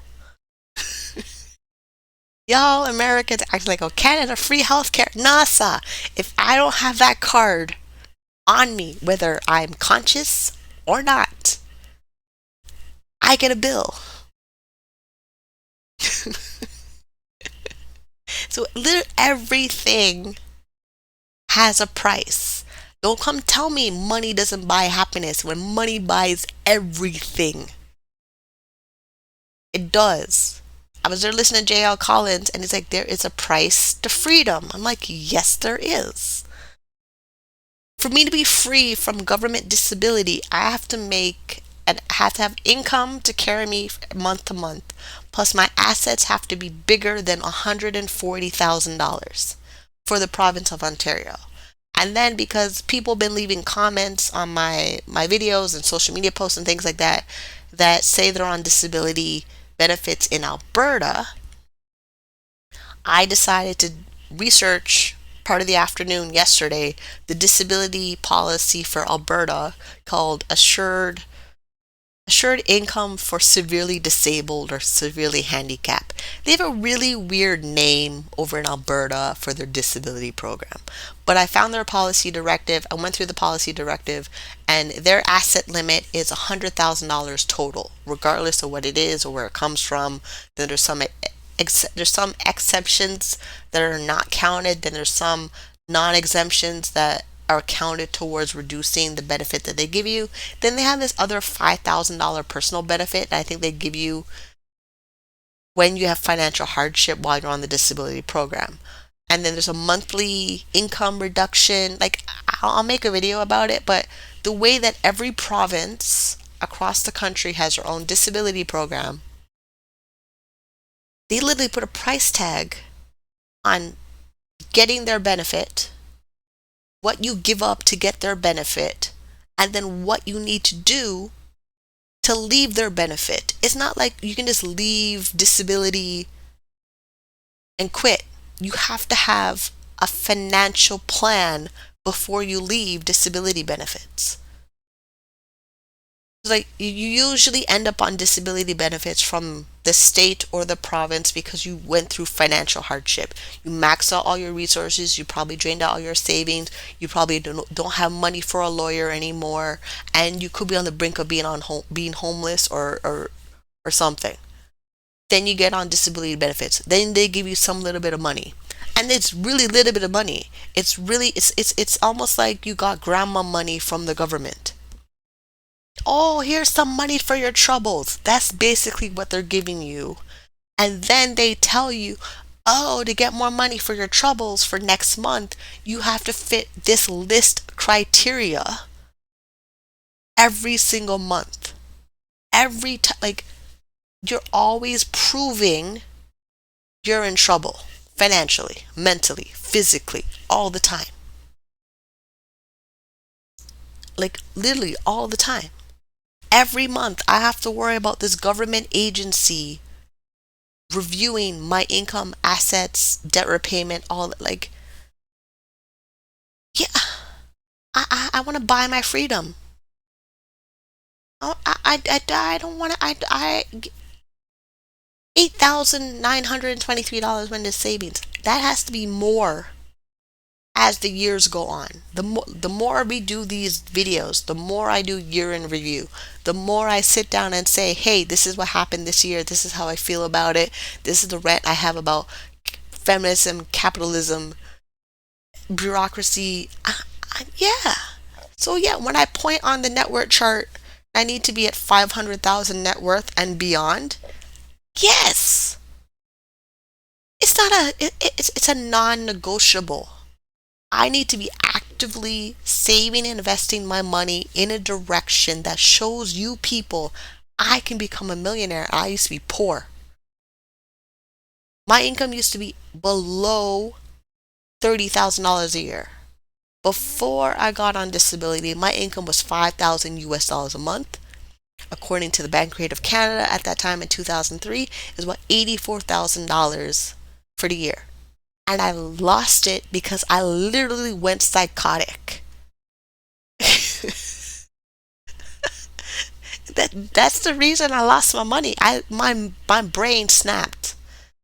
Speaker 1: Y'all Americans act like, oh, Canada free healthcare. NASA. If I don't have that card on me, whether I'm conscious or not, I get a bill. So literally everything has a price. Don't come tell me money doesn't buy happiness when money buys everything. It does. I was there listening to JL Collins and he's like, there is a price to freedom. I'm like, yes, there is. For me to be free from government disability, I have to make and have to have income to carry me month to month. Plus my assets have to be bigger than $140,000 for the province of Ontario. And then because people have been leaving comments on my videos and social media posts and things like that that say they're on disability benefits in Alberta, I decided to research part of the afternoon yesterday the disability policy for Alberta called Assured Income for Severely Disabled or Severely Handicapped. They have a really weird name over in Alberta for their disability program. But I found their policy directive, I went through the policy directive, and their asset limit is $100,000 total, regardless of what it is or where it comes from. Then there's some exceptions that are not counted. Then there's some non-exemptions that are counted towards reducing the benefit that they give you. Then they have this other $5,000 personal benefit that I think they give you when you have financial hardship while you're on the disability program. And then there's a monthly income reduction. Like, I'll make a video about it, but the way that every province across the country has their own disability program, they literally put a price tag on getting their benefit, what you give up to get their benefit, and then what you need to do to leave their benefit. It's not like you can just leave disability and quit. You have to have a financial plan before you leave disability benefits. Like, you usually end up on disability benefits from the state or the province because you went through financial hardship. You maxed out all your resources, you probably drained out all your savings, you probably don't have money for a lawyer anymore, and you could be on the brink of being homeless or something. Then you get on disability benefits. Then they give you some little bit of money. And it's really little bit of money. It's almost like you got grandma money from the government. Oh, here's some money for your troubles. That's basically what they're giving you. And then they tell you, oh, to get more money for your troubles for next month, you have to fit this list criteria every single month. Every time, like, you're always proving you're in trouble financially, mentally, physically, all the time. Like, literally all the time. Every month, I have to worry about this government agency reviewing my income, assets, debt repayment, all that. Like, yeah, I want to buy my freedom. I don't want to. $8,923 went into savings. That has to be more as the years go on. The more we do these videos, the more I do year in review, the more I sit down and say, hey, this is what happened this year, this is how I feel about it, this is the rant I have about feminism, capitalism, bureaucracy. Yeah. So yeah, when I point on the net worth chart, I need to be at 500,000 net worth and beyond. Yes. It's a non-negotiable. I need to be actively saving and investing my money in a direction that shows you people I can become a millionaire. I used to be poor. My income used to be below $30,000 a year. Before I got on disability, my income was 5,000 US dollars a month. According to the Bank Rate of Canada at that time in 2003, it was about $84,000 for the year. And I lost it because I literally went psychotic. That's the reason I lost my money. My brain snapped.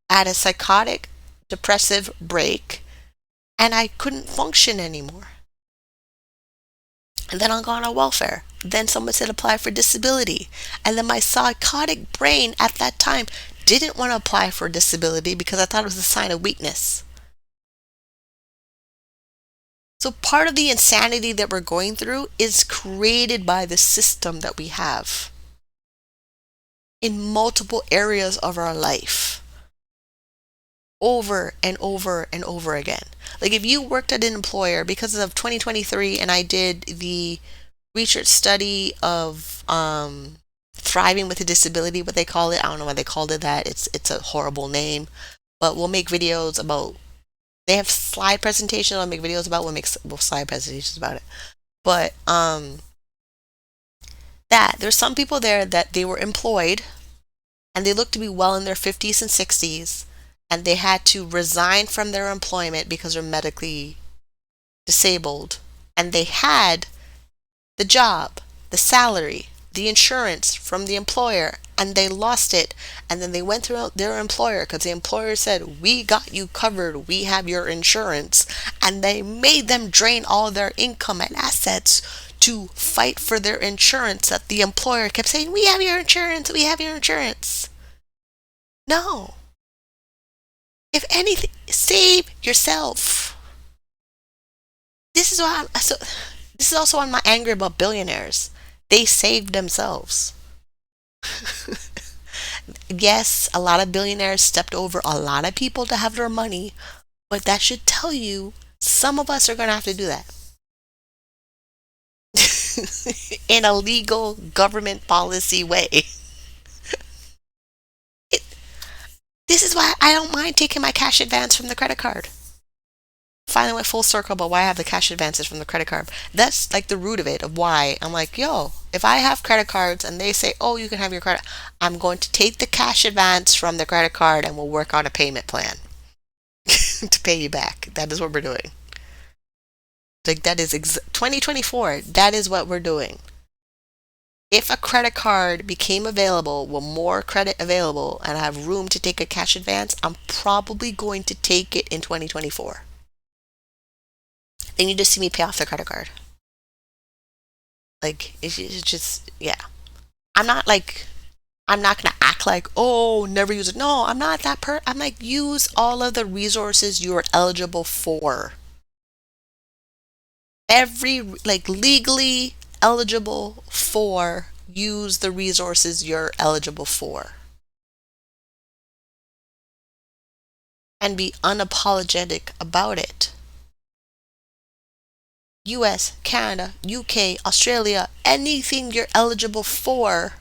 Speaker 1: I had a psychotic, depressive break, and I couldn't function anymore. And then I got on welfare. Then someone said apply for disability. And then my psychotic brain at that time didn't want to apply for disability because I thought it was a sign of weakness. So part of the insanity that we're going through is created by the system that we have in multiple areas of our life, over and over and over again. Like, if you worked at an employer, because of 2023, and I did the research study of thriving with a disability, what they call it. I don't know why they called it that. It's a horrible name, but we'll make videos about. They have slide presentations. I'll make videos about. We'll slide presentations about it. But there's some people there that they were employed, and they looked to be well in their 50s and 60s, and they had to resign from their employment because they're medically disabled, and they had the job, the salary, the insurance from the employer, and they lost it. And then they went through their employer because the employer said, we got you covered, we have your insurance, and they made them drain all their income and assets to fight for their insurance that the employer kept saying, we have your insurance, we have your insurance. No. If anything, save yourself. This is why this is also on my anger about billionaires. They saved themselves. Yes, a lot of billionaires stepped over a lot of people to have their money, but that should tell you some of us are going to have to do that in a legal government policy way. It, this is why I don't mind taking my cash advance from the credit card. Finally went full circle about why I have the cash advances from the credit card. That's like the root of it, of why I'm like, yo, if I have credit cards and they say, oh, you can have your credit, I'm going to take the cash advance from the credit card and we'll work on a payment plan to pay you back. That is what we're doing. Like that is 2024. That is what we're doing. If a credit card became available with more credit available and I have room to take a cash advance, I'm probably going to take it in 2024. They need to see me pay off the credit card. Like it's just yeah. I'm not like I'm not gonna act like oh never use it. No, I'm not that I'm like use all of the resources you're eligible for. Every like legally eligible for use the resources you're eligible for and be unapologetic about it. US, Canada, UK, Australia, anything you're eligible for,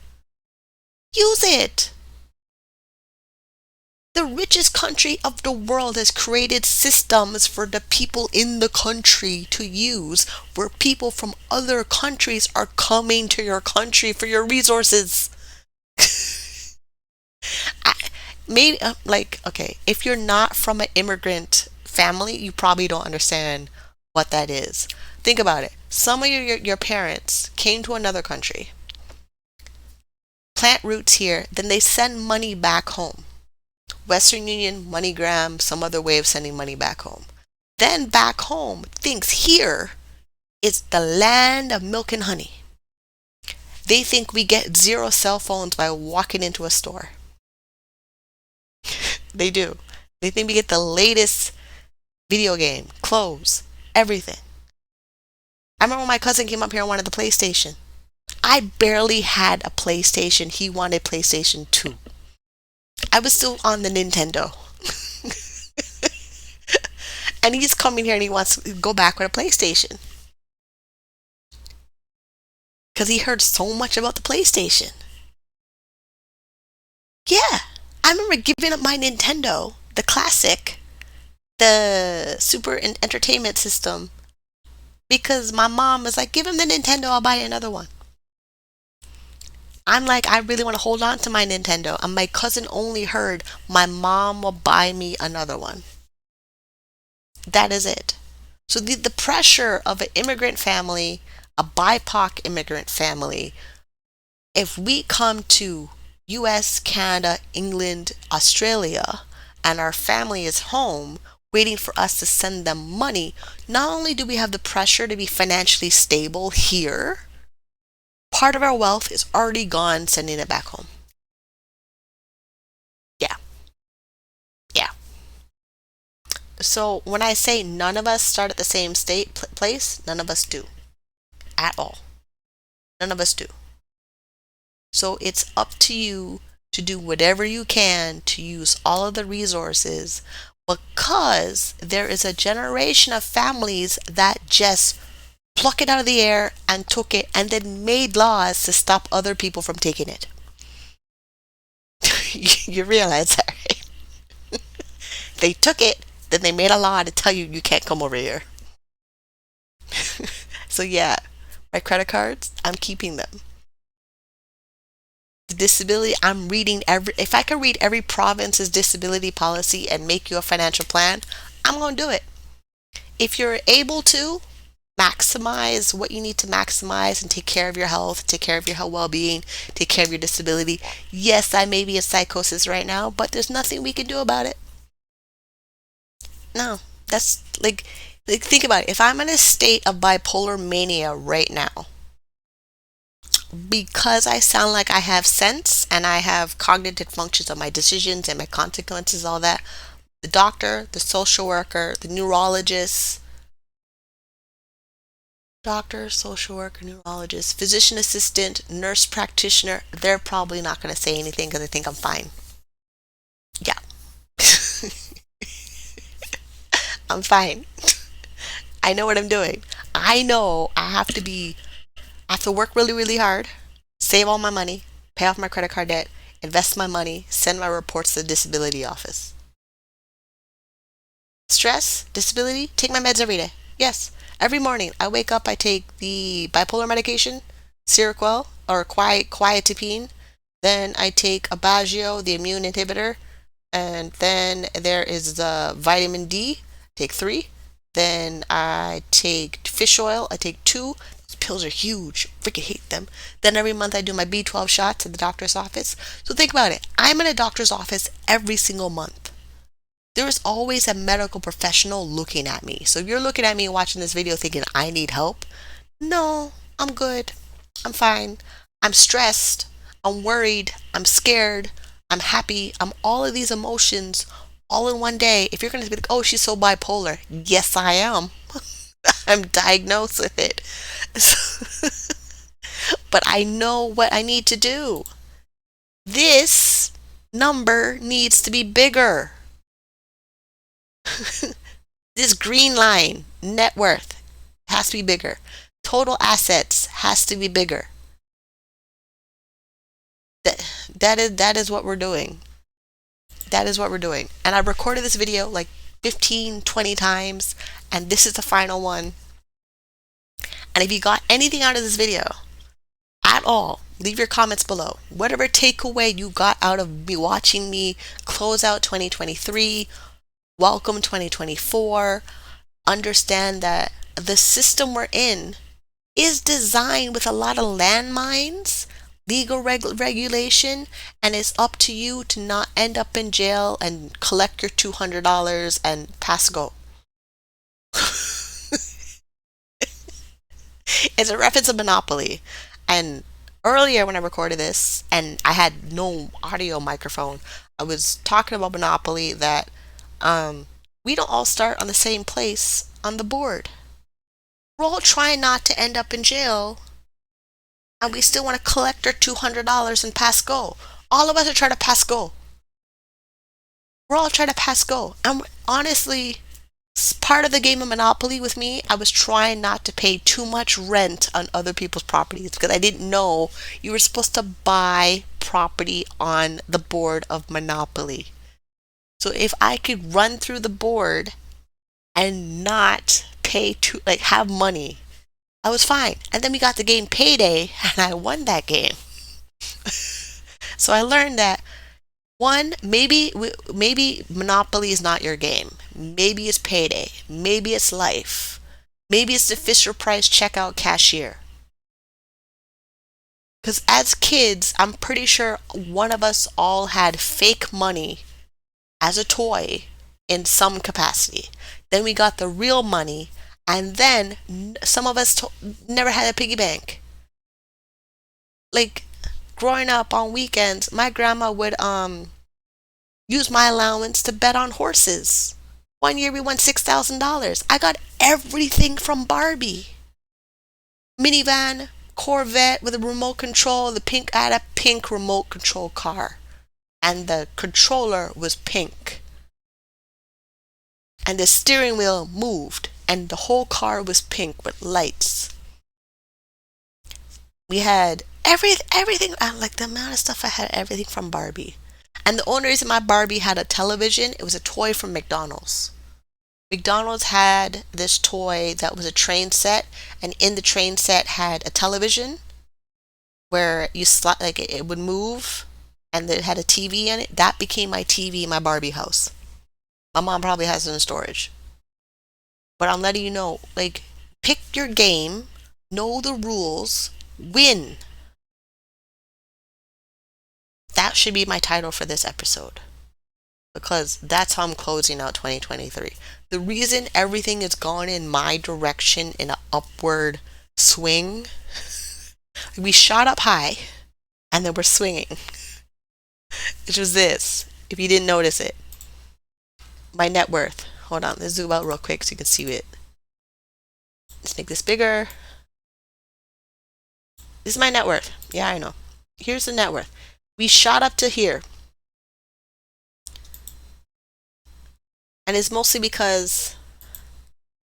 Speaker 1: use it. The richest country of the world has created systems for the people in the country to use where people from other countries are coming to your country for your resources. I, maybe like okay, if you're not from an immigrant family, you probably don't understand what that is. Think about it. Some of your parents came to another country, plant roots here, then they send money back home. Western Union, MoneyGram, some other way of sending money back home. Then back home, thinks here is the land of milk and honey. They think we get zero cell phones by walking into a store. They do. They think we get the latest video game, clothes, everything. I remember when my cousin came up here and wanted the PlayStation. I barely had a PlayStation. He wanted PlayStation 2. I was still on the Nintendo. And he's coming here and he wants to go back with a PlayStation. Because he heard so much about the PlayStation. Yeah. I remember giving up my Nintendo, the classic, the Super Entertainment System, because my mom was like, give him the Nintendo, I'll buy another one. I'm like, I really want to hold on to my Nintendo. And my cousin only heard, my mom will buy me another one. That is it. So the pressure of an immigrant family, a BIPOC immigrant family, if we come to US, Canada, England, Australia, and our family is home waiting for us to send them money, not only do we have the pressure to be financially stable here, part of our wealth is already gone sending it back home. Yeah, yeah. So when I say none of us start at the same place, none of us do at all. None of us do. So it's up to you to do whatever you can to use all of the resources because there is a generation of families that just pluck it out of the air and took it and then made laws to stop other people from taking it. You realize that, right? They took it, then they made a law to tell you you can't come over here. So yeah, my credit cards, I'm keeping them. The disability, I'm reading if I could read every province's disability policy and make you a financial plan, I'm going to do it. If you're able to maximize what you need to maximize and take care of your health, take care of your well-being, take care of your disability. Yes, I may be in psychosis right now, but there's nothing we can do about it. No, that's like think about it. If I'm in a state of bipolar mania right now, because I sound like I have sense and I have cognitive functions of my decisions and my consequences, all that, the doctor, the social worker, the neurologist, Doctor, social worker, neurologist, physician assistant, nurse practitioner, they're probably not going to say anything because they think I'm fine. Yeah, I'm fine. I know what I'm doing. I know I have to work really, really hard, save all my money, pay off my credit card debt, invest my money, send my reports to the disability office. Stress, disability, take my meds every day. Yes. Every morning I wake up, I take the bipolar medication, Seroquel or Quietipine. Then I take Abagio, the immune inhibitor, and then there is the vitamin D, take three. Then I take fish oil, I take two. Those pills are huge, freaking hate them. Then every month I do my B12 shots at the doctor's office. So think about it. I'm in a doctor's office every single month. There is always a medical professional looking at me. So if you're looking at me and watching this video thinking I need help, no, I'm good. I'm fine. I'm stressed. I'm worried. I'm scared. I'm happy. I'm all of these emotions all in one day. If you're going to be like, oh, she's so bipolar. Yes, I am. I'm diagnosed with it. But I know what I need to do. This number needs to be bigger. This green line, net worth, has to be bigger. Total assets has to be bigger. That is what we're doing. That is what we're doing. And I recorded this video like 15, 20 times, and this is the final one. And if you got anything out of this video at all, leave your comments below. Whatever takeaway you got out of me watching me close out 2023, welcome 2024, understand that the system we're in is designed with a lot of landmines, legal regulation, and it's up to you to not end up in jail and collect your $200 and pass go. It's a reference of Monopoly. And earlier when I recorded this and I had no audio microphone, I was talking about Monopoly that we don't all start on the same place on the board. We're all trying not to end up in jail, and we still want to collect our $200 and pass go. All of us are trying to pass go. We're all trying to pass go. And honestly, part of the game of Monopoly with me, I was trying not to pay too much rent on other people's properties because I didn't know you were supposed to buy property on the board of Monopoly. So if I could run through the board and not pay to like have money, I was fine. And then we got the game Payday and I won that game. So I learned that one, maybe Monopoly is not your game. Maybe it's Payday. Maybe it's Life. Maybe it's the Fisher Price checkout cashier. Because as kids, I'm pretty sure one of us all had fake money as a toy in some capacity. Then we got the real money, and then some of us never had a piggy bank. Like growing up on weekends, my grandma would use my allowance to bet on horses. One year we won $6,000. I got everything from Barbie. Minivan, Corvette with a remote control. I had a pink remote control car, and the controller was pink. And the steering wheel moved, and the whole car was pink with lights. We had everything. I like the amount of stuff I had. Everything from Barbie. And the only reason my Barbie had a television, it was a toy from McDonald's. McDonald's had this toy that was a train set, and in the train set had a television where you slot like it would move, and it had a TV in it. That became my TV in my Barbie house. My mom probably has it in storage. But I'm letting you know, like, pick your game, know the rules, win. That should be my title for this episode. Because that's how I'm closing out 2023. The reason everything is going in my direction in an upward swing, we shot up high and then we're swinging. Which was this, if you didn't notice it. My net worth. Hold on, let's zoom out real quick so you can see it. Let's make this bigger. This is my net worth. Yeah, I know. Here's the net worth. We shot up to here. And it's mostly because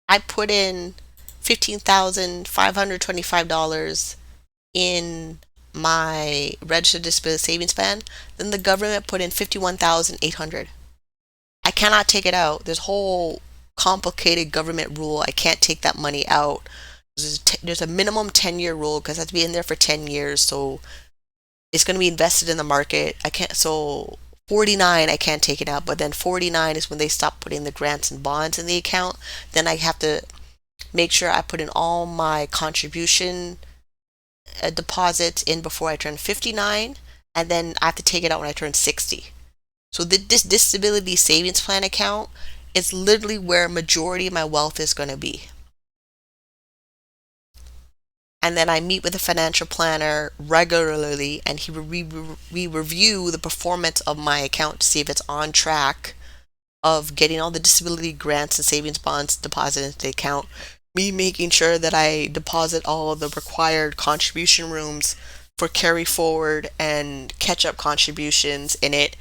Speaker 1: I put in $15,525 in my registered disability savings plan. Then the government put in 51,800. I cannot take it out. There's a whole complicated government rule. I can't take that money out. There's a minimum 10-year rule because I have to be in there for 10 years. So it's going to be invested in the market. I can't, so 49, I can't take it out. But then 49 is when they stop putting the grants and bonds in the account. Then I have to make sure I put in all my contribution deposits in before I turn 59. And then I have to take it out when I turn 60. So this disability savings plan account is literally where majority of my wealth is going to be. And then I meet with a financial planner regularly, and we review the performance of my account to see if it's on track of getting all the disability grants and savings bonds deposited into the account. Me making sure that I deposit all of the required contribution rooms for carry forward and catch up contributions in it.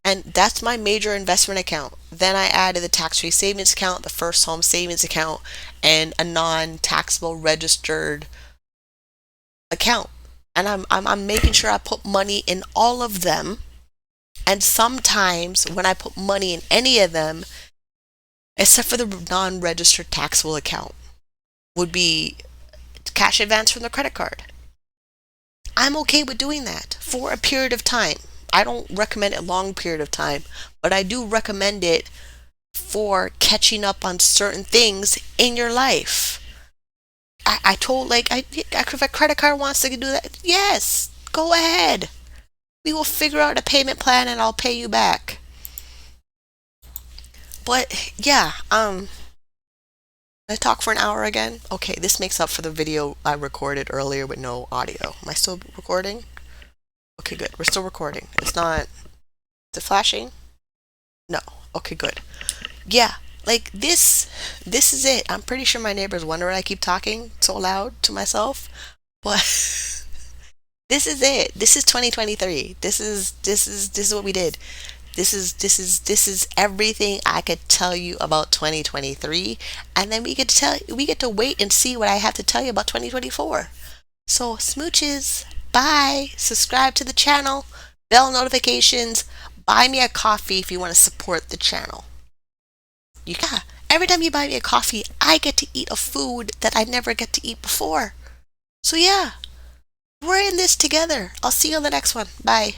Speaker 1: And that's my major investment account. Then I added the tax-free savings account, the first home savings account, and a non-taxable registered account. And I'm making sure I put money in all of them. And sometimes when I put money in any of them, except for the non-registered taxable account, would be cash advance from the credit card. I'm okay with doing that for a period of time. I don't recommend a long period of time, but I do recommend it for catching up on certain things in your life. I told, like, if a credit card wants to do that, yes, go ahead. We will figure out a payment plan and I'll pay you back. But yeah, I talk for an hour again. Okay, this makes up for the video I recorded earlier with no audio. Am I still recording? Okay, good. We're still recording. It's not. Is it flashing? No. Okay, good. Yeah, like this is it. I'm pretty sure my neighbors wonder I keep talking so loud to myself, but this is it. This is 2023. This is what we did. This is everything I could tell you about 2023, and then we get to wait and see what I have to tell you about 2024. So smooches, bye. Subscribe to the channel, bell notifications, buy me a coffee if you want to support the channel. Yeah, every time you buy me a coffee, I get to eat a food that I never get to eat before. So yeah, we're in this together. I'll see you on the next one. Bye.